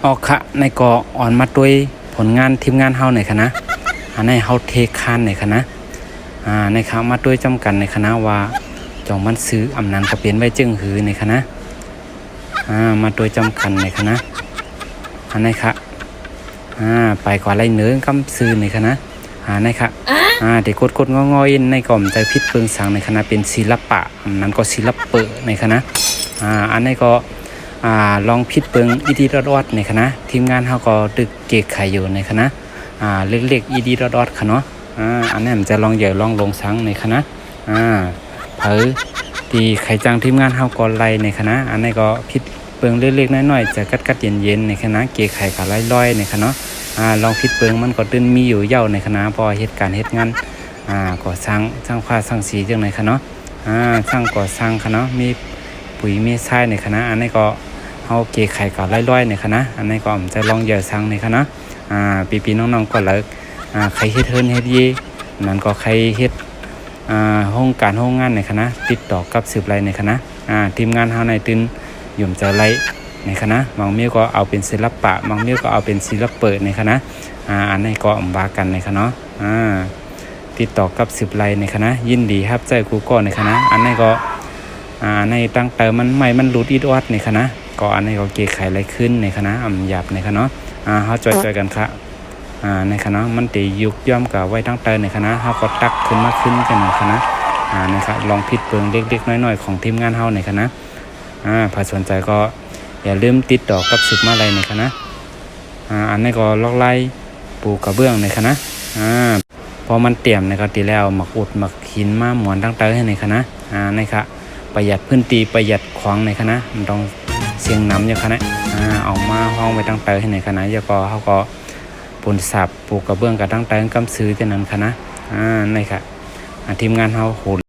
ออกค่ะในก็อ่อนมาด้วยผลงานทีมงานเฮาในคณะอันในเฮาเทคานในคณะในข่าวมาด้วยจำกันในคณะว่าจองมันซื้ออำนันก็เปลี่ยนไว้จึงหือในคณะมาด้วยจำกันในคณะอันในค่ะไปกว่าไรเนื้อกำซื้อในคณะในค่ะเด็กกดงอยในก่อมใจพิษเปิงสังในคณะเป็นศิลปะอำนั้นก็ศิลปะในคณะอันนี้ก็ลองพิษเปิงอีดีรอดในคณะทีมงานเฮาก็ตึกเกกไข่อยู่ในคณะเล็กๆอีดีรอดค่ะเนาะอันนี้มันจะลองใหญ่ลองลงสังในคณะเผยที่ไข่จังทีมงานเฮาก็ไล่ในคณะอันนี้ก็พิษเปิงเล็กๆน้อยๆจะกัดเย็นๆในคณะเกกไข่ก็ลอยๆในคณะลองพิษเปิงมันก็ตื่นมีอยู่เย่าในคณะพอเหตุการณ์เหตุงานก็สร้างผ้าสร้างสีจังในคณะสร้างก่อสร้างคณะมีปุ๋ยมีทรายในคณะอันนี้ก็เฮาเกไข่ก็ลอยๆในคณะอันนี้ก็จะลองเหยื่อสร้างในคณะปีน้องๆก็เลิกใครเฮ็ดเฮิรนเฮ็ดยีนั่นก็ใครเฮ็ดห้องการห้องงานในคณะติดต่อกับสืบไรในคณะทีมงานเฮาในตื่นยุ่มใจไรในคณะบางเมียก็เอาเป็นศิลปะบางเมียก็เอาเป็นศิลปะในคณะอันนี้ก็ว่ากันในคณะติดต่อกับสืบไรในคณะยินดีครับใจกูก็ในคณะอันนี้ก็ในตั้งแต่มันหลุดอีดวัดในคณะก็อันนี้ก็เกไขไรขึ้นในคณะหยาบในคณะเฮาจอยกันครับในคณะมันตียุกย่อมกับไว้ตั้งแต่ในคณะเฮาก็ตักขึ้นกันในคณะนะครับลองพิดเปิงเล็กๆน้อยๆของทีมงานเฮาในคณะถ้าสนใจก็อย่าลืมติดต่อกับศึกมาลัยในคณะอันนี้ก็ลอกไล่ปูกระเบื้องในคณะพอมันเตรียมในก็ตีแล้วหมักอุดหมักหินมาหมวนตั้งแต่ให้ในคณะนะครับประหยัดพื้นที่ประหยัดของในคณะมันต้องเสียงน้ำอย่างคณะเอามาห้องไว้ตั้งแต่ให้ในคณะแล้วก็เขาก็ปูนสับปูกระเบื้องกับตั้งแต่กำซื้อจะนั้นคณะในค่ะทีมงานเขาโห